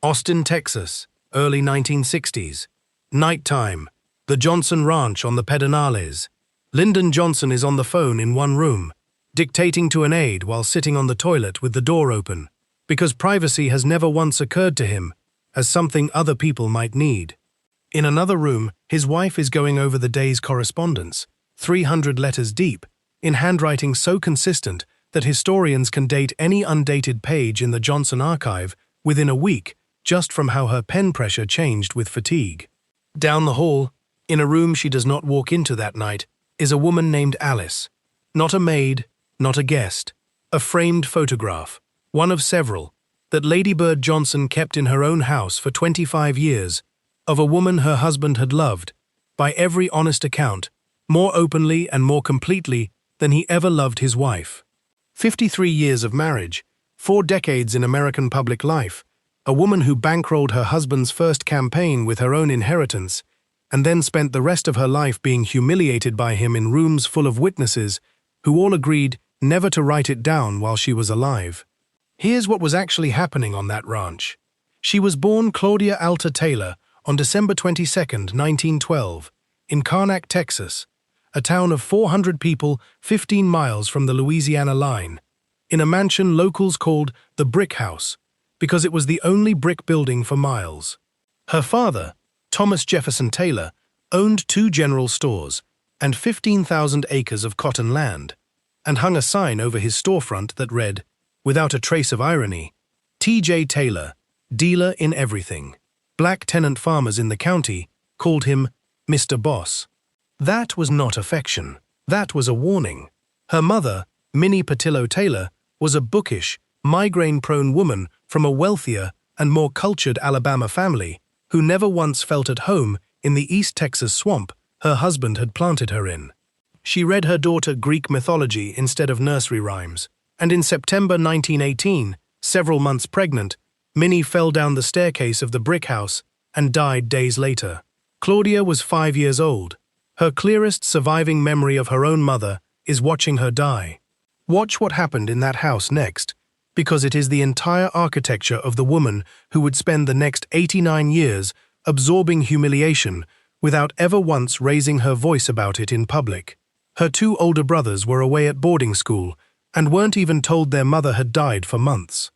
Austin, Texas, early 1960s. Nighttime. The Johnson Ranch on the Pedernales. Lyndon Johnson is on the phone in one room, dictating to an aide while sitting on the toilet with the door open, because privacy has never once occurred to him as something other people might need. In another room, his wife is going over the day's correspondence, 300 letters deep, in handwriting so consistent that historians can date any undated page in the Johnson archive within a week just from how her pen pressure changed with fatigue. Down the hall, in a room she does not walk into that night, is a woman named Alice. Not a maid, not a guest. A framed photograph, one of several, that Lady Bird Johnson kept in her own house for 25 years, of a woman her husband had loved, by every honest account, more openly and more completely than he ever loved his wife. 53 years of marriage, 4 decades in American public life, a woman who bankrolled her husband's first campaign with her own inheritance, and then spent the rest of her life being humiliated by him in rooms full of witnesses who all agreed never to write it down while she was alive. Here's what was actually happening on that ranch. She was born Claudia Alta Taylor on December 22, 1912, in Karnack, Texas, a town of 400 people 15 miles from the Louisiana line, in a mansion locals called the Brick House, because it was the only brick building for miles. Her father, Thomas Jefferson Taylor, owned 2 general stores and 15,000 acres of cotton land, and hung a sign over his storefront that read, without a trace of irony, T.J. Taylor, dealer in everything. Black tenant farmers in the county called him Mr. Boss. That was not affection. That was a warning. Her mother, Minnie Patillo Taylor, was a bookish, migraine-prone woman from a wealthier and more cultured Alabama family who never once felt at home in the East Texas swamp her husband had planted her in. She read her daughter Greek mythology instead of nursery rhymes, and in September 1918, several months pregnant, Minnie fell down the staircase of the brick house and died days later. Claudia was 5 years old. Her clearest surviving memory of her own mother is watching her die. Watch what happened in that house next, because it is the entire architecture of the woman who would spend the next 89 years absorbing humiliation without ever once raising her voice about it in public. Her 2 older brothers were away at boarding school and weren't even told their mother had died for months.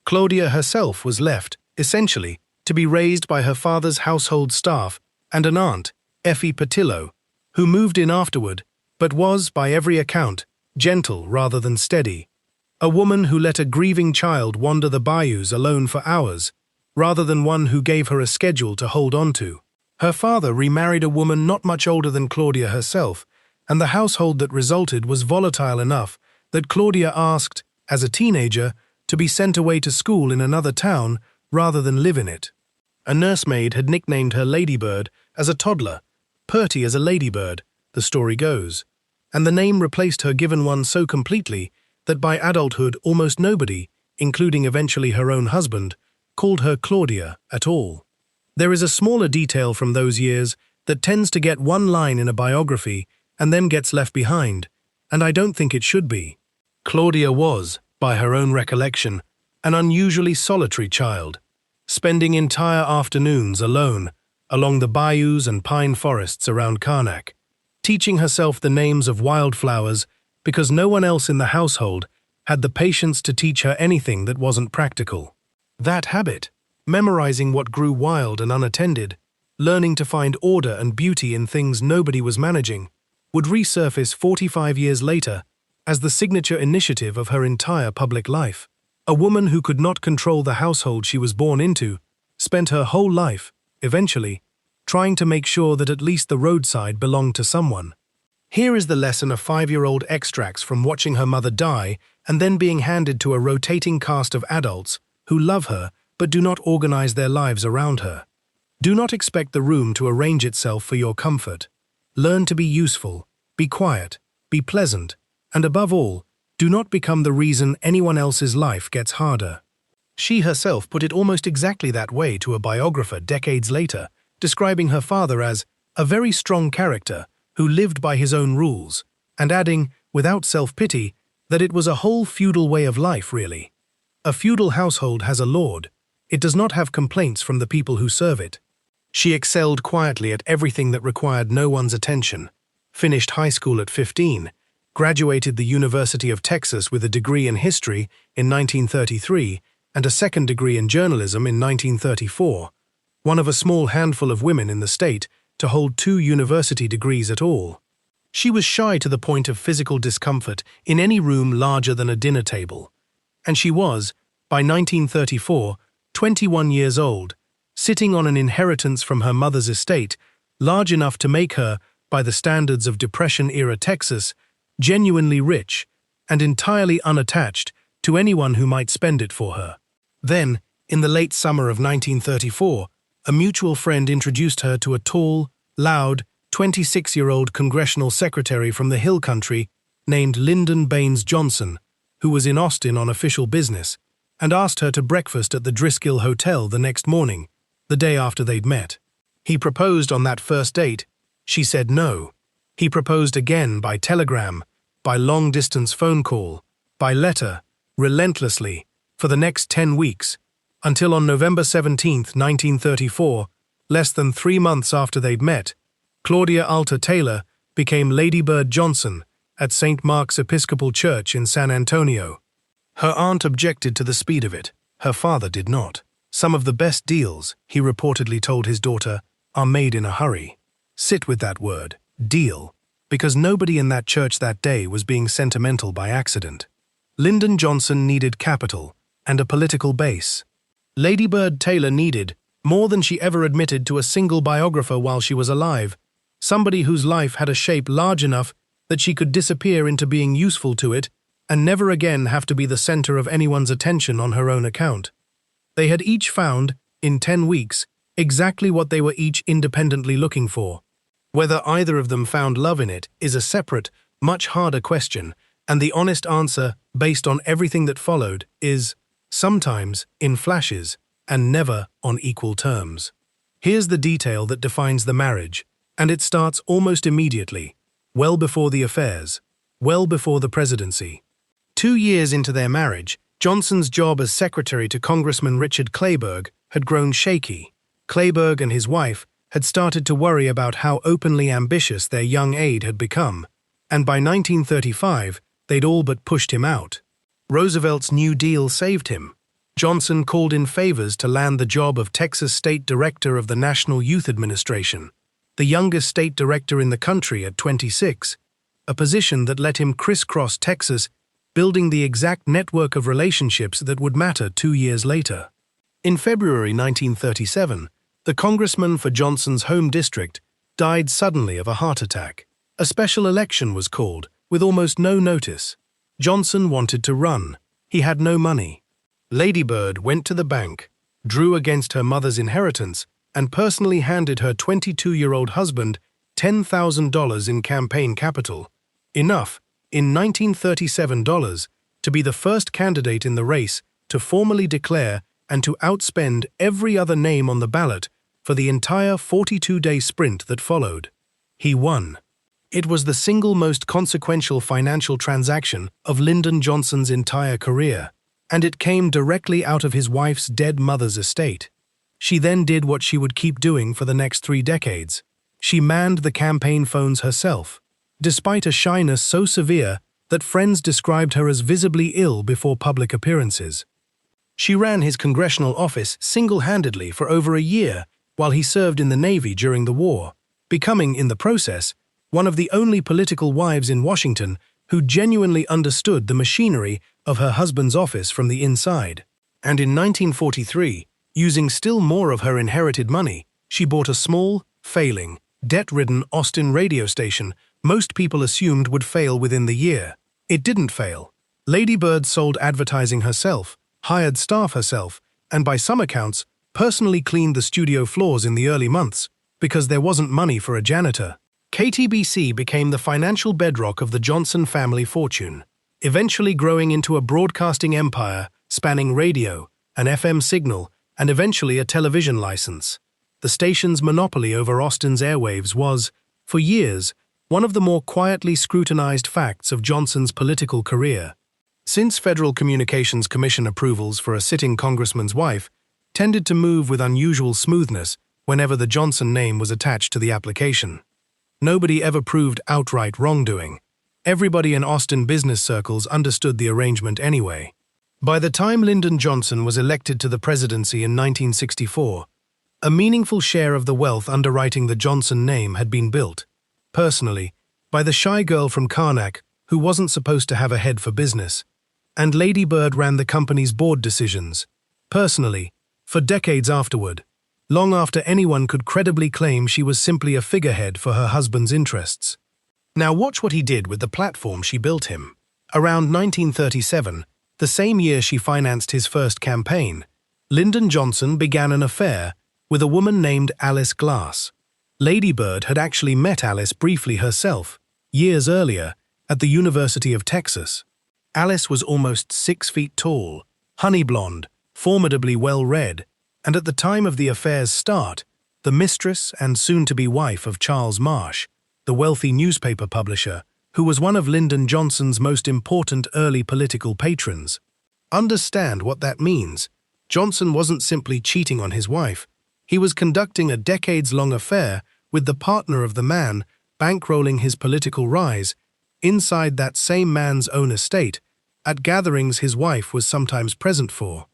Claudia herself was left, essentially, to be raised by her father's household staff and an aunt, Effie Patillo, who moved in afterward, but was, by every account, gentle rather than steady. A woman who let a grieving child wander the bayous alone for hours, rather than one who gave her a schedule to hold on to. Her father remarried a woman not much older than Claudia herself, and the household that resulted was volatile enough that Claudia asked, as a teenager, to be sent away to school in another town rather than live in it. A nursemaid had nicknamed her Ladybird as a toddler, purty as a ladybird, the story goes, and the name replaced her given one so completely that by adulthood almost nobody, including eventually her own husband, called her Claudia at all. There is a smaller detail from those years that tends to get one line in a biography and then gets left behind, and I don't think it should be. Claudia was, by her own recollection, an unusually solitary child, spending entire afternoons alone along the bayous and pine forests around Karnack, teaching herself the names of wildflowers because no one else in the household had the patience to teach her anything that wasn't practical. That habit, memorizing what grew wild and unattended, learning to find order and beauty in things nobody was managing, would resurface 45 years later as the signature initiative of her entire public life. A woman who could not control the household she was born into spent her whole life, eventually, trying to make sure that at least the roadside belonged to someone. Here is the lesson of 5-year-old extracts from watching her mother die and then being handed to a rotating cast of adults who love her but do not organize their lives around her. Do not expect the room to arrange itself for your comfort. Learn to be useful, be quiet, be pleasant, and above all, do not become the reason anyone else's life gets harder. She herself put it almost exactly that way to a biographer decades later, describing her father as a very strong character who lived by his own rules, and adding, without self-pity, that it was a whole feudal way of life, really. A feudal household has a lord. It does not have complaints from the people who serve it. She excelled quietly at everything that required no one's attention, finished high school at 15, graduated the University of Texas with a degree in history in 1933 and a second degree in journalism in 1934, one of a small handful of women in the state to hold 2 university degrees at all. She was shy to the point of physical discomfort in any room larger than a dinner table, and she was, by 1934, 21 years old, sitting on an inheritance from her mother's estate, large enough to make her, by the standards of Depression-era Texas, genuinely rich and entirely unattached to anyone who might spend it for her. Then, in the late summer of 1934, a mutual friend introduced her to a tall, loud, 26-year-old congressional secretary from the Hill Country named Lyndon Johnson, who was in Austin on official business, and asked her to breakfast at the Driscoll Hotel the next morning, the day after they'd met. He proposed on that first date. She said no. He proposed again by telegram, by long-distance phone call, by letter, relentlessly, for the next 10 weeks, until on November 17, 1934, less than 3 months after they'd met, Claudia Alta Taylor became Lady Bird Johnson at St. Mark's Episcopal Church in San Antonio. Her aunt objected to the speed of it. Her father did not. Some of the best deals, he reportedly told his daughter, are made in a hurry. Sit with that word, deal, because nobody in that church that day was being sentimental by accident. Lyndon Johnson needed capital and a political base. Lady Bird Taylor needed, more than she ever admitted to a single biographer while she was alive, somebody whose life had a shape large enough that she could disappear into being useful to it and never again have to be the center of anyone's attention on her own account. They had each found, in 10 weeks, exactly what they were each independently looking for. Whether either of them found love in it is a separate, much harder question, and the honest answer, based on everything that followed, is sometimes in flashes and never on equal terms. Here's the detail that defines the marriage, and it starts almost immediately, well before the affairs, well before the presidency. 2 years into their marriage, Johnson's job as secretary to Congressman Richard Clayburgh had grown shaky. Clayburgh and his wife had started to worry about how openly ambitious their young aide had become, and by 1935, they'd all but pushed him out. Roosevelt's New Deal saved him. Johnson called in favors to land the job of Texas State Director of the National Youth Administration, the youngest state director in the country at 26, a position that let him crisscross Texas, building the exact network of relationships that would matter 2 years later. In February 1937, the congressman for Johnson's home district died suddenly of a heart attack. A special election was called, with almost no notice. Johnson wanted to run. He had no money. Lady Bird went to the bank, drew against her mother's inheritance, and personally handed her 22-year-old husband $10,000 in campaign capital, enough, in 1937 dollars, to be the first candidate in the race to formally declare and to outspend every other name on the ballot for the entire 42-day sprint that followed. He won. It was the single most consequential financial transaction of Lyndon Johnson's entire career, and it came directly out of his wife's dead mother's estate. She then did what she would keep doing for the next 3 decades. She manned the campaign phones herself, despite a shyness so severe that friends described her as visibly ill before public appearances. She ran his congressional office single-handedly for over a year while he served in the Navy during the war, becoming, in the process, one of the only political wives in Washington who genuinely understood the machinery of her husband's office from the inside. And in 1943, using still more of her inherited money, she bought a small, failing, debt-ridden Austin radio station most people assumed would fail within the year. It didn't fail. Lady Bird sold advertising herself, hired staff herself, and by some accounts, personally cleaned the studio floors in the early months, because there wasn't money for a janitor. KTBC became the financial bedrock of the Johnson family fortune, eventually growing into a broadcasting empire spanning radio, an FM signal, and eventually a television license. The station's monopoly over Austin's airwaves was, for years, one of the more quietly scrutinized facts of Johnson's political career. Since Federal Communications Commission approvals for a sitting congressman's wife, tended to move with unusual smoothness whenever the Johnson name was attached to the application. Nobody ever proved outright wrongdoing. Everybody in Austin business circles understood the arrangement anyway. By the time Lyndon Johnson was elected to the presidency in 1964, a meaningful share of the wealth underwriting the Johnson name had been built, personally, by the shy girl from Karnack who wasn't supposed to have a head for business, and Lady Bird ran the company's board decisions, personally, for decades afterward, long after anyone could credibly claim she was simply a figurehead for her husband's interests. Now watch what he did with the platform she built him. Around 1937, the same year she financed his first campaign, Lyndon Johnson began an affair with a woman named Alice Glass. Lady Bird had actually met Alice briefly herself, years earlier, at the University of Texas. Alice was almost 6 feet tall, honey blonde, formidably well-read, and at the time of the affair's start, the mistress and soon-to-be wife of Charles Marsh, the wealthy newspaper publisher, who was one of Lyndon Johnson's most important early political patrons. Understand what that means. Johnson wasn't simply cheating on his wife. He was conducting a decades-long affair with the partner of the man bankrolling his political rise inside that same man's own estate, at gatherings his wife was sometimes present for.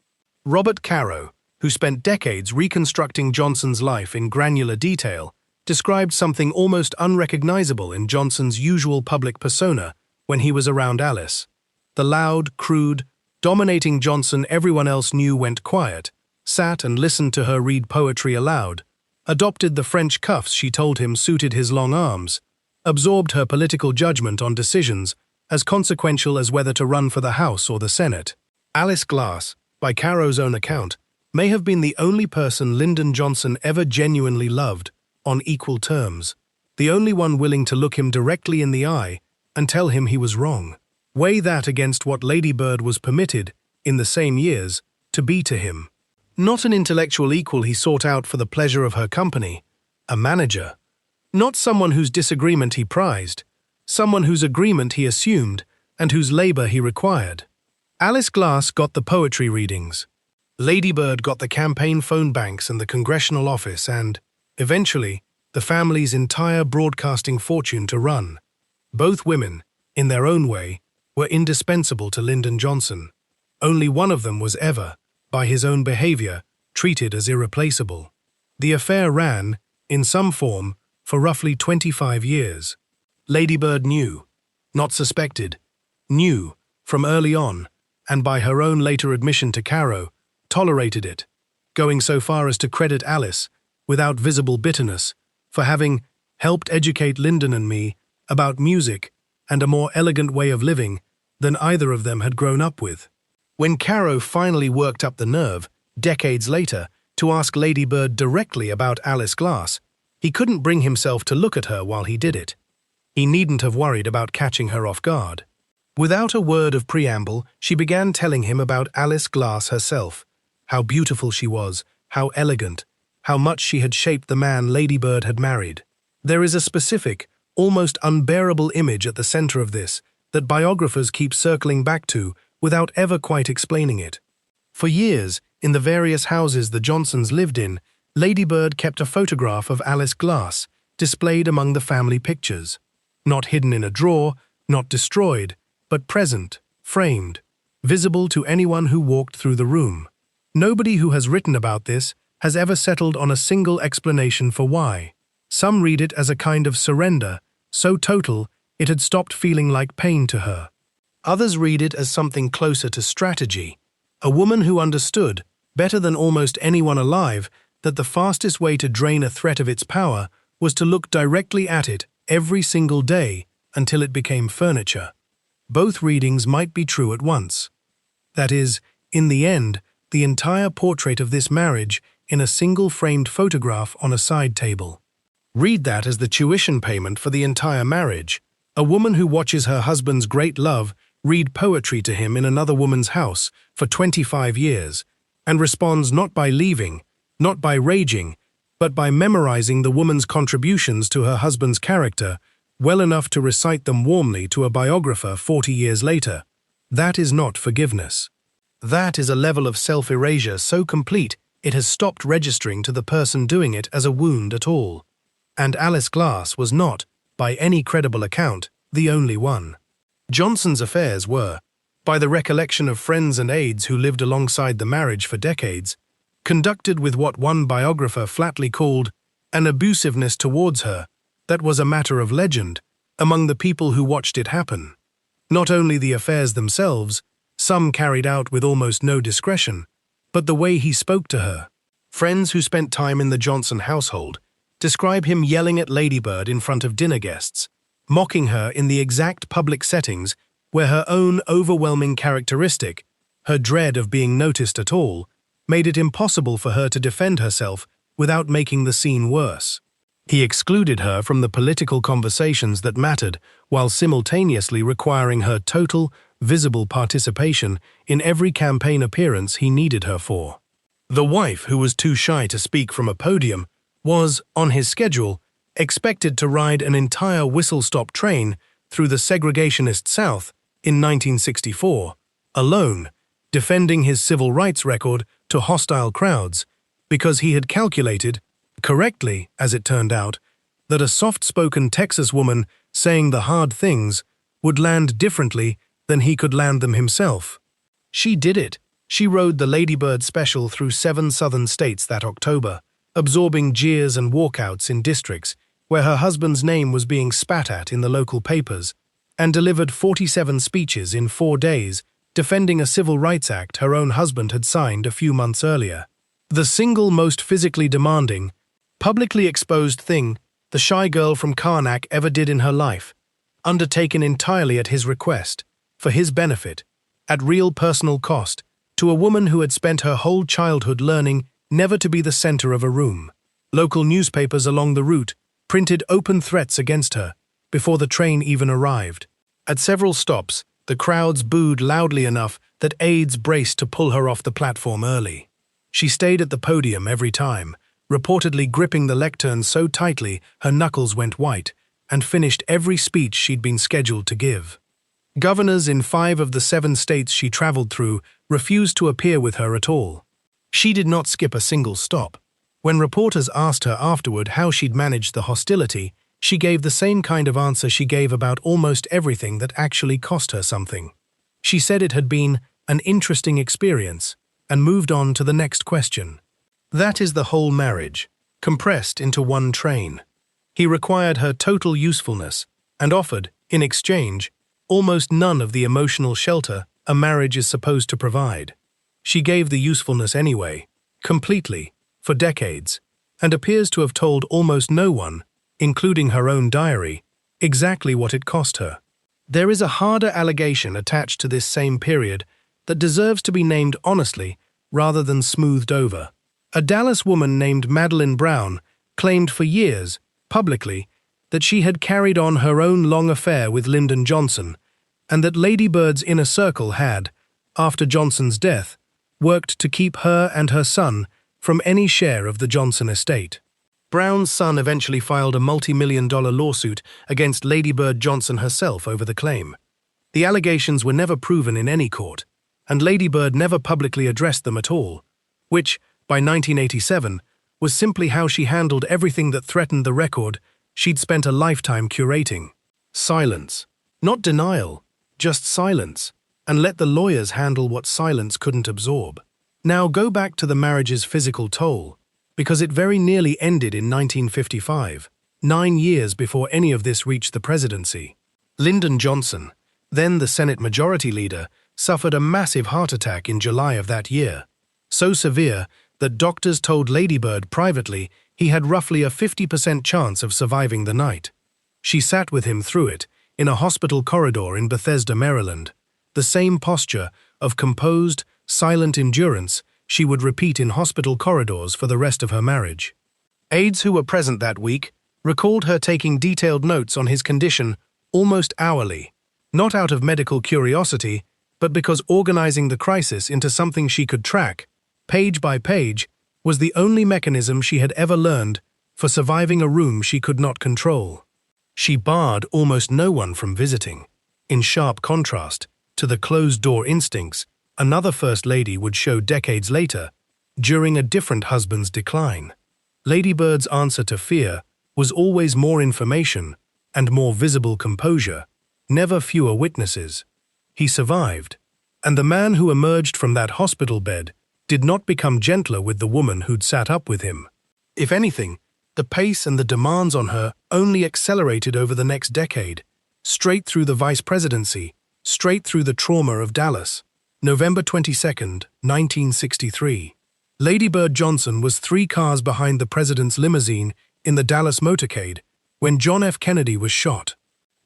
Robert Caro, who spent decades reconstructing Johnson's life in granular detail, described something almost unrecognizable in Johnson's usual public persona when he was around Alice. The loud, crude, dominating Johnson everyone else knew went quiet, sat and listened to her read poetry aloud, adopted the French cuffs she told him suited his long arms, absorbed her political judgment on decisions as consequential as whether to run for the House or the Senate. Alice Glass, by Caro's own account, may have been the only person Lyndon Johnson ever genuinely loved, on equal terms, the only one willing to look him directly in the eye and tell him he was wrong. Weigh that against what Lady Bird was permitted, in the same years, to be to him. Not an intellectual equal he sought out for the pleasure of her company, a manager. Not someone whose disagreement he prized, someone whose agreement he assumed and whose labor he required. Alice Glass got the poetry readings. Lady Bird got the campaign phone banks and the congressional office and, eventually, the family's entire broadcasting fortune to run. Both women, in their own way, were indispensable to Lyndon Johnson. Only one of them was ever, by his own behavior, treated as irreplaceable. The affair ran, in some form, for roughly 25 years. Lady Bird knew, not suspected, knew, from early on, and by her own later admission to Caro, tolerated it, going so far as to credit Alice, without visible bitterness, for having helped educate Lyndon and me about music and a more elegant way of living than either of them had grown up with. When Caro finally worked up the nerve, decades later, to ask Lady Bird directly about Alice Glass, he couldn't bring himself to look at her while he did it. He needn't have worried about catching her off guard. Without a word of preamble, she began telling him about Alice Glass herself, how beautiful she was, how elegant, how much she had shaped the man Lady Bird had married. There is a specific, almost unbearable image at the center of this that biographers keep circling back to without ever quite explaining it. For years, in the various houses the Johnsons lived in, Lady Bird kept a photograph of Alice Glass, displayed among the family pictures. Not hidden in a drawer, not destroyed, but present, framed, visible to anyone who walked through the room. Nobody who has written about this has ever settled on a single explanation for why. Some read it as a kind of surrender, so total it had stopped feeling like pain to her. Others read it as something closer to strategy, a woman who understood, better than almost anyone alive, that the fastest way to drain a threat of its power was to look directly at it every single day until it became furniture. Both readings might be true at once. That is, in the end, the entire portrait of this marriage in a single framed photograph on a side table. Read that as the tuition payment for the entire marriage, a woman who watches her husband's great love read poetry to him in another woman's house for 25 years, and responds not by leaving, not by raging, but by memorizing the woman's contributions to her husband's character well enough to recite them warmly to a biographer 40 years later. That is not forgiveness. That is a level of self-erasure so complete it has stopped registering to the person doing it as a wound at all. And Alice Glass was not, by any credible account, the only one. Johnson's affairs were, by the recollection of friends and aides who lived alongside the marriage for decades, conducted with what one biographer flatly called an abusiveness towards her that was a matter of legend among the people who watched it happen. Not only the affairs themselves, some carried out with almost no discretion, but the way he spoke to her. Friends who spent time in the Johnson household describe him yelling at Ladybird in front of dinner guests, mocking her in the exact public settings where her own overwhelming characteristic, her dread of being noticed at all, made it impossible for her to defend herself without making the scene worse. He excluded her from the political conversations that mattered while simultaneously requiring her total, visible participation in every campaign appearance he needed her for. The wife, who was too shy to speak from a podium, was, on his schedule, expected to ride an entire whistle-stop train through the segregationist South in 1964, alone, defending his civil rights record to hostile crowds, because he had calculated, correctly as it turned out, that a soft-spoken Texas woman saying the hard things would land differently than he could land them himself. She did it. She rode the Ladybird special through 7 southern states that October, absorbing jeers and walkouts in districts where her husband's name was being spat at in the local papers, and delivered 47 speeches in 4 days, defending a civil rights act her own husband had signed a few months earlier. The single most physically demanding, publicly exposed thing the shy girl from Karnack ever did in her life, undertaken entirely at his request, for his benefit, at real personal cost, to a woman who had spent her whole childhood learning never to be the center of a room. Local newspapers along the route printed open threats against her before the train even arrived. At several stops, the crowds booed loudly enough that aides braced to pull her off the platform early. She stayed at the podium every time, reportedly gripping the lectern so tightly her knuckles went white, and finished every speech she'd been scheduled to give. Governors in 5 of the 7 states she traveled through refused to appear with her at all. She did not skip a single stop. When reporters asked her afterward how she'd managed the hostility, she gave the same kind of answer she gave about almost everything that actually cost her something. She said it had been an interesting experience, and moved on to the next question. That is the whole marriage, compressed into one train. He required her total usefulness, and offered, in exchange, almost none of the emotional shelter a marriage is supposed to provide. She gave the usefulness anyway, completely, for decades, and appears to have told almost no one, including her own diary, exactly what it cost her. There is a harder allegation attached to this same period that deserves to be named honestly rather than smoothed over. A Dallas woman named Madeline Brown claimed for years, publicly, that she had carried on her own long affair with Lyndon Johnson, and that Ladybird's inner circle had, after Johnson's death, worked to keep her and her son from any share of the Johnson estate. Brown's son eventually filed a multi-million-dollar lawsuit against Ladybird Johnson herself over the claim. The allegations were never proven in any court, and Ladybird never publicly addressed them at all, which, by 1987, was simply how she handled everything that threatened the record she'd spent a lifetime curating. Silence. Not denial, just silence, and let the lawyers handle what silence couldn't absorb. Now go back to the marriage's physical toll, because it very nearly ended in 1955, 9 years before any of this reached the presidency. Lyndon Johnson, then the Senate Majority Leader, suffered a massive heart attack in July of that year, so severe that doctors told Ladybird privately he had roughly a 50% chance of surviving the night. She sat with him through it, in a hospital corridor in Bethesda, Maryland, the same posture of composed, silent endurance she would repeat in hospital corridors for the rest of her marriage. Aides who were present that week recalled her taking detailed notes on his condition almost hourly, not out of medical curiosity, but because organizing the crisis into something she could track, page by page, was the only mechanism she had ever learned for surviving a room she could not control. She barred almost no one from visiting, in sharp contrast to the closed-door instincts another First Lady would show decades later, during a different husband's decline. Lady Bird's answer to fear was always more information and more visible composure, never fewer witnesses. He survived, and the man who emerged from that hospital bed did not become gentler with the woman who'd sat up with him. If anything, the pace and the demands on her only accelerated over the next decade, straight through the vice presidency, straight through the trauma of Dallas. November 22, 1963. Lady Bird Johnson was 3 cars behind the president's limousine in the Dallas motorcade when John F. Kennedy was shot.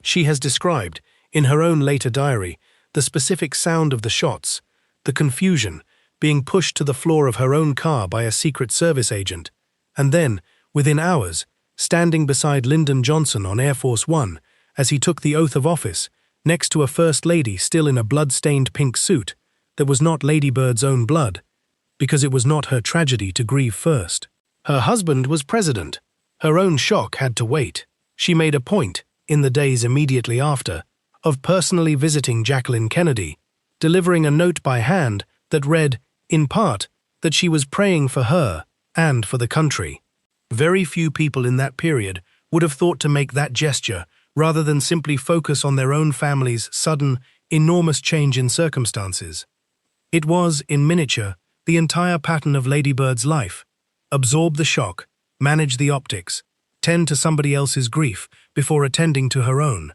She has described, in her own later diary, the specific sound of the shots, the confusion, being pushed to the floor of her own car by a Secret Service agent, and then, within hours, standing beside Lyndon Johnson on Air Force One as he took the oath of office, next to a First Lady still in a blood-stained pink suit that was not Lady Bird's own blood, because it was not her tragedy to grieve first. Her husband was president. Her own shock had to wait. She made a point, in the days immediately after, of personally visiting Jacqueline Kennedy, delivering a note by hand that read, in part, that she was praying for her and for the country. Very few people in that period would have thought to make that gesture rather than simply focus on their own family's sudden, enormous change in circumstances. It was, in miniature, the entire pattern of Lady Bird's life. Absorb the shock, manage the optics, tend to somebody else's grief before attending to her own.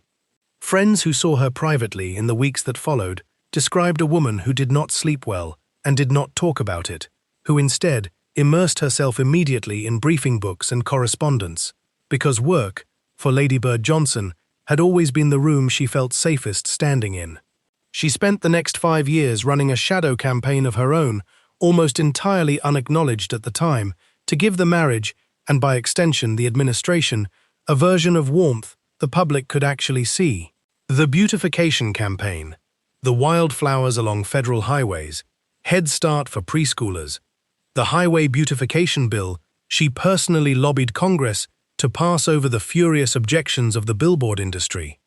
Friends who saw her privately in the weeks that followed described a woman who did not sleep well and did not talk about it, who instead immersed herself immediately in briefing books and correspondence, because work, for Lady Bird Johnson, had always been the room she felt safest standing in. She spent the next 5 years running a shadow campaign of her own, almost entirely unacknowledged at the time, to give the marriage, and by extension the administration, a version of warmth the public could actually see. The beautification campaign, the wildflowers along federal highways, Head Start for preschoolers, the highway beautification bill, she personally lobbied Congress to pass over the furious objections of the billboard industry.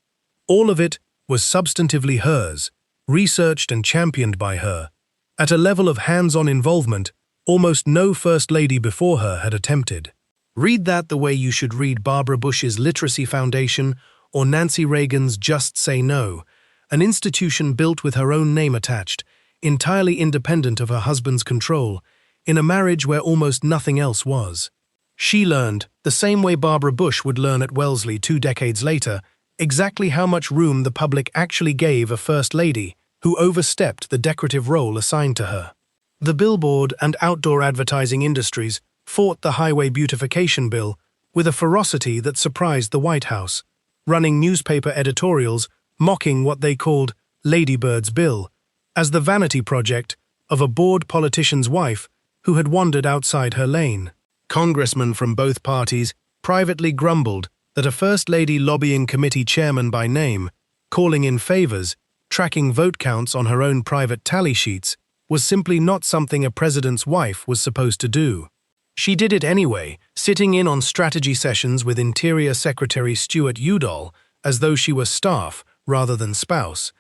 All of it was substantively hers, researched and championed by her, at a level of hands-on involvement almost no First Lady before her had attempted. Read that the way you should read Barbara Bush's Literacy Foundation or Nancy Reagan's Just Say No, an institution built with her own name attached, entirely independent of her husband's control, in a marriage where almost nothing else was. She learned, the same way Barbara Bush would learn at Wellesley 2 decades later, exactly how much room the public actually gave a First Lady who overstepped the decorative role assigned to her. The billboard and outdoor advertising industries fought the highway beautification bill with a ferocity that surprised the White House, running newspaper editorials mocking what they called Lady Bird's bill as the vanity project of a bored politician's wife who had wandered outside her lane. Congressmen from both parties privately grumbled that a First Lady lobbying committee chairman by name, calling in favors, tracking vote counts on her own private tally sheets, was simply not something a president's wife was supposed to do. She did it anyway, sitting in on strategy sessions with Interior Secretary Stuart Udall as though she was staff rather than spouse,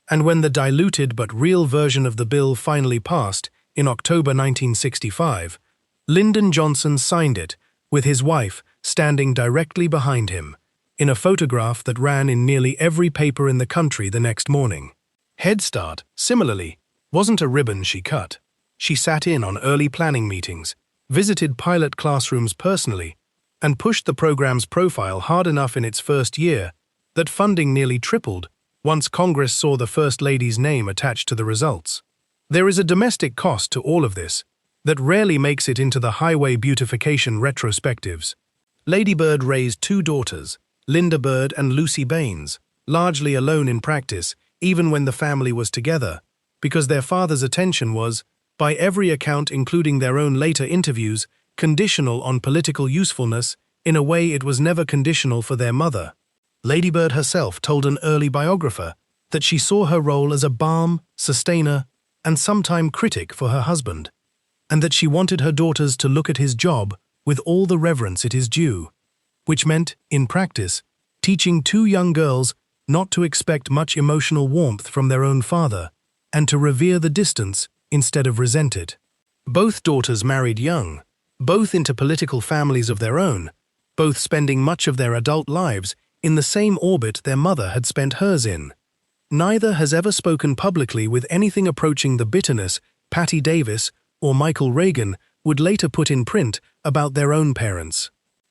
and when the diluted but real version of the bill finally passed in October 1965, Lyndon Johnson signed it, with his wife standing directly behind him, in a photograph that ran in nearly every paper in the country the next morning. Head Start, similarly, wasn't a ribbon she cut. She sat in on early planning meetings, visited pilot classrooms personally, and pushed the program's profile hard enough in its first year that funding nearly tripled once Congress saw the First Lady's name attached to the results. There is a domestic cost to all of this that rarely makes it into the highway beautification retrospectives. Lady Bird raised 2 daughters, Linda Bird and Lucy Baines, largely alone in practice, even when the family was together, because their father's attention was, by every account including their own later interviews, conditional on political usefulness in a way it was never conditional for their mother. Lady Bird herself told an early biographer that she saw her role as a balm, sustainer, and sometime critic for her husband, and that she wanted her daughters to look at his job with all the reverence it is due, which meant, in practice, teaching 2 young girls not to expect much emotional warmth from their own father, and to revere the distance instead of resent it. Both daughters married young, both into political families of their own, both spending much of their adult lives in the same orbit their mother had spent hers in. Neither has ever spoken publicly with anything approaching the bitterness Patty Davis or Michael Reagan would later put in print about their own parents.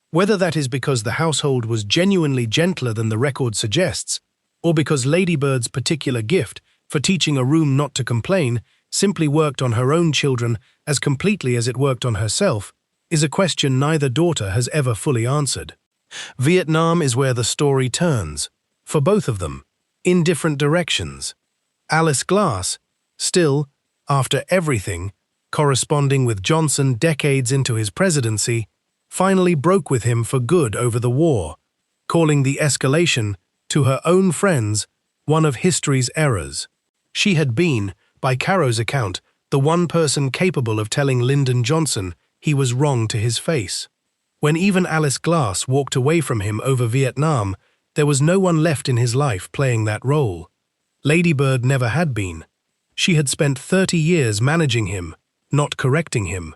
Whether that is because the household was genuinely gentler than the record suggests, or because Lady Bird's particular gift for teaching a room not to complain simply worked on her own children as completely as it worked on herself, is a question neither daughter has ever fully answered. Vietnam is where the story turns, for both of them, in different directions. Alice Glass, still, after everything, corresponding with Johnson decades into his presidency, finally broke with him for good over the war, calling the escalation, to her own friends, one of history's errors. She had been, by Caro's account, the one person capable of telling Lyndon Johnson he was wrong to his face. When even Alice Glass walked away from him over Vietnam, there was no one left in his life playing that role. Lady Bird never had been. She had spent 30 years managing him, not correcting him.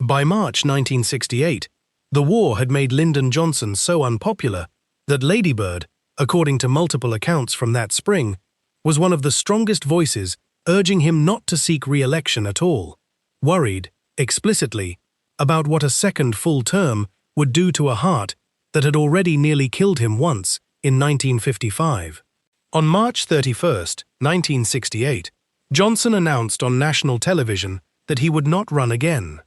By March 1968, the war had made Lyndon Johnson so unpopular that Lady Bird, according to multiple accounts from that spring, was one of the strongest voices urging him not to seek re-election at all, worried, explicitly, about what a second full term would do to a heart that had already nearly killed him once in 1955. On March 31, 1968, Johnson announced on national television that he would not run again.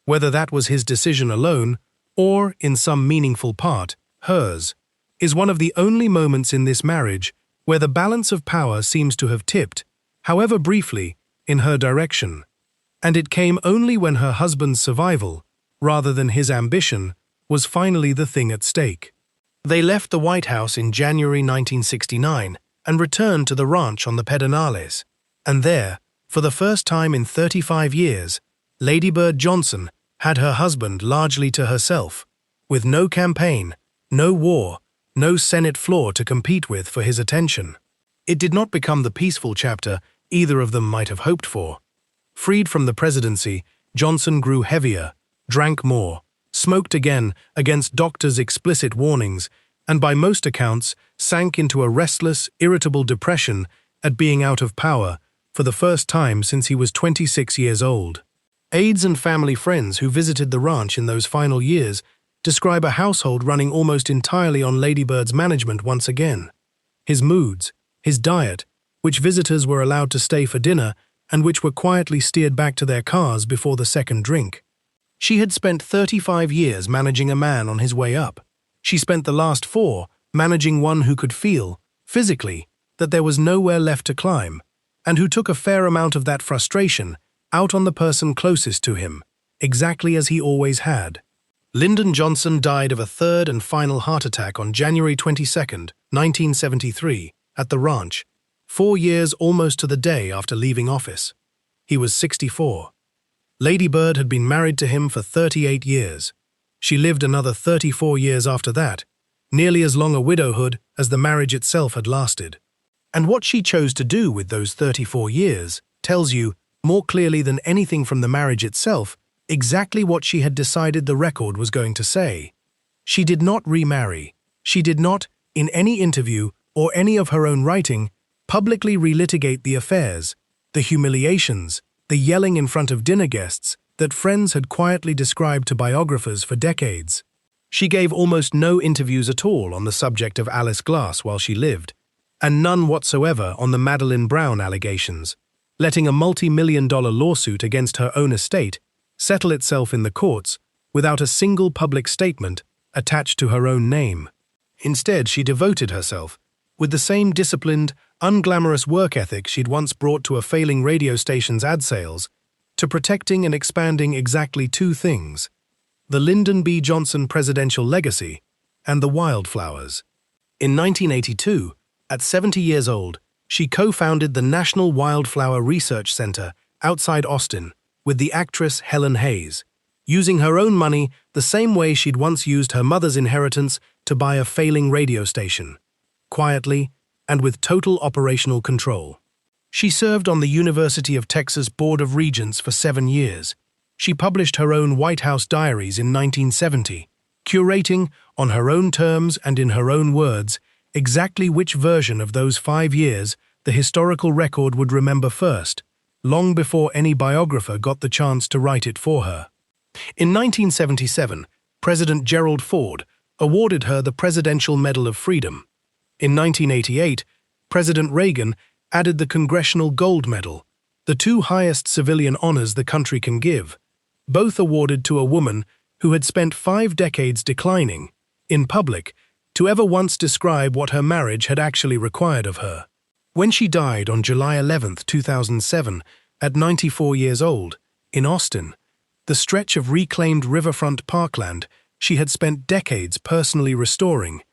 Whether that was his decision alone, or, in some meaningful part, hers, is one of the only moments in this marriage where the balance of power seems to have tipped, however briefly, in her direction. And it came only when her husband's survival, rather than his ambition, was finally the thing at stake. They left the White House in January 1969 and returned to the ranch on the Pedernales. And there, for the first time in 35 years, Lady Bird Johnson had her husband largely to herself, with no campaign, no war, no Senate floor to compete with for his attention. It did not become the peaceful chapter either of them might have hoped for. Freed from the presidency, Johnson grew heavier, drank more, smoked again against doctors' explicit warnings, and by most accounts sank into a restless, irritable depression at being out of power for the first time since he was 26 years old. Aides and family friends who visited the ranch in those final years describe a household running almost entirely on Lady Bird's management once again. His moods, his diet, which visitors were allowed to stay for dinner and which were quietly steered back to their cars before the second drink. She had spent 35 years managing a man on his way up. She spent the last 4 managing one who could feel, physically, that there was nowhere left to climb, and who took a fair amount of that frustration out on the person closest to him, exactly as he always had. Lyndon Johnson died of a third and final heart attack on January 22, 1973, at the ranch, 4 years almost to the day after leaving office. He was 64. Lady Bird had been married to him for 38 years. She lived another 34 years after that, nearly as long a widowhood as the marriage itself had lasted. And what she chose to do with those 34 years tells you, more clearly than anything from the marriage itself, exactly what she had decided the record was going to say. She did not remarry. She did not, in any interview or any of her own writing, publicly relitigate the affairs, the humiliations, the yelling in front of dinner guests that friends had quietly described to biographers for decades. She gave almost no interviews at all on the subject of Alice Glass while she lived, and none whatsoever on the Madeleine Brown allegations, letting a multi-million-dollar lawsuit against her own estate settle itself in the courts without a single public statement attached to her own name. Instead, she devoted herself, with the same disciplined, unglamorous work ethic she'd once brought to a failing radio station's ad sales, to protecting and expanding exactly 2 things: the Lyndon B. Johnson presidential legacy and the wildflowers. In 1982, at 70 years old, she co-founded the National Wildflower Research Center outside Austin with the actress Helen Hayes, using her own money the same way she'd once used her mother's inheritance to buy a failing radio station, quietly and with total operational control. She served on the University of Texas Board of Regents for 7 years. she published her own White House diaries in 1970, curating, on her own terms and in her own words, exactly which version of those 5 years the historical record would remember first, long before any biographer got the chance to write it for her. In 1977, President Gerald Ford awarded her the Presidential Medal of Freedom. In 1988, President Reagan added the Congressional Gold Medal, the two highest civilian honors the country can give, both awarded to a woman who had spent 5 decades declining, in public, to ever once describe what her marriage had actually required of her. When she died on July 11, 2007, at 94 years old, in Austin, the stretch of reclaimed riverfront parkland she had spent decades personally restoring,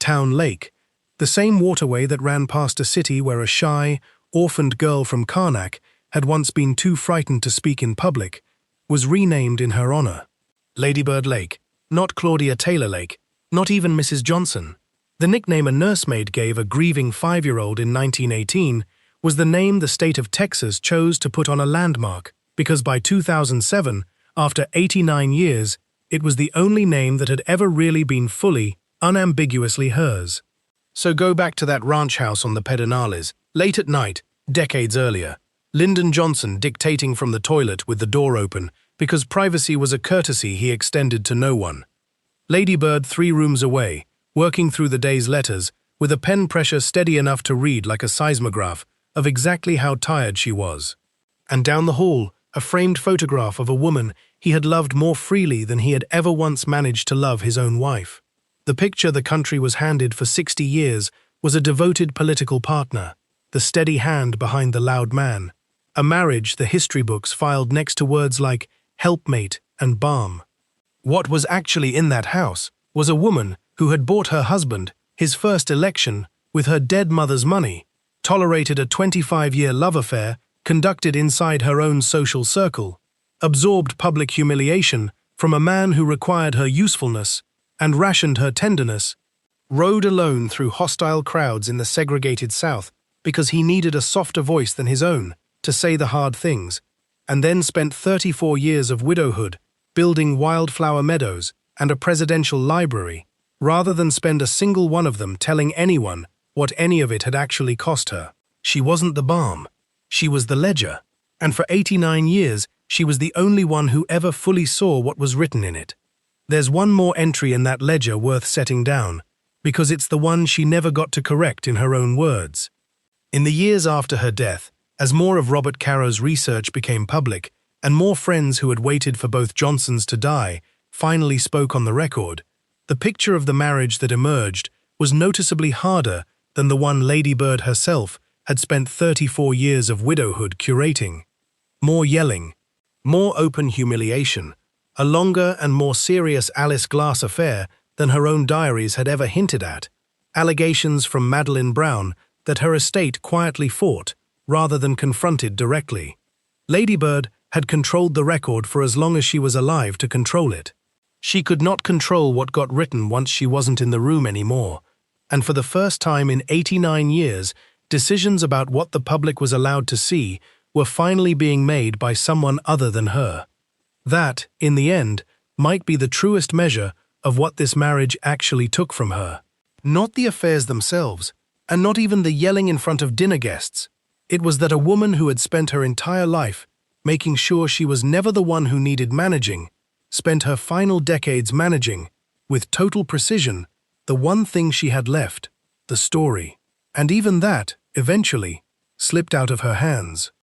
Town Lake, the same waterway that ran past a city where a shy, orphaned girl from Karnack had once been too frightened to speak in public, was renamed in her honor. Ladybird Lake, not Claudia Taylor Lake, not even Mrs. Johnson. The nickname a nursemaid gave a grieving 5-year-old in 1918 was the name the state of Texas chose to put on a landmark, because by 2007, after 89 years, it was the only name that had ever really been fully, unambiguously hers. So go back to that ranch house on the Pedernales, late at night, decades earlier, Lyndon Johnson dictating from the toilet with the door open because privacy was a courtesy he extended to no one. Ladybird 3 rooms away, working through the day's letters, with a pen pressure steady enough to read like a seismograph of exactly how tired she was. And down the hall, a framed photograph of a woman he had loved more freely than he had ever once managed to love his own wife. The picture the country was handed for 60 years was a devoted political partner, the steady hand behind the loud man, a marriage the history books filed next to words like helpmate and balm. What was actually in that house was a woman who had bought her husband his first election with her dead mother's money, tolerated a 25-year love affair conducted inside her own social circle, absorbed public humiliation from a man who required her usefulness and rationed her tenderness, rode alone through hostile crowds in the segregated South because he needed a softer voice than his own to say the hard things, and then spent 34 years of widowhood building wildflower meadows and a presidential library, rather than spend a single one of them telling anyone what any of it had actually cost her. She wasn't the balm, she was the ledger, and for 89 years she was the only one who ever fully saw what was written in it. There's one more entry in that ledger worth setting down, because it's the one she never got to correct in her own words. In the years after her death, as more of Robert Caro's research became public, and more friends who had waited for both Johnsons to die finally spoke on the record, the picture of the marriage that emerged was noticeably harder than the one Ladybird herself had spent 34 years of widowhood curating. More yelling, more open humiliation, a longer and more serious Alice Glass affair than her own diaries had ever hinted at, allegations from Madeline Brown that her estate quietly fought, rather than confronted directly. Ladybird had controlled the record for as long as she was alive to control it. She could not control what got written once she wasn't in the room anymore, and for the first time in 89 years, decisions about what the public was allowed to see were finally being made by someone other than her. That, in the end, might be the truest measure of what this marriage actually took from her. Not the affairs themselves, and not even the yelling in front of dinner guests. It was that a woman who had spent her entire life making sure she was never the one who needed managing, spent her final decades managing, with total precision, the one thing she had left, the story. And even that, eventually, slipped out of her hands.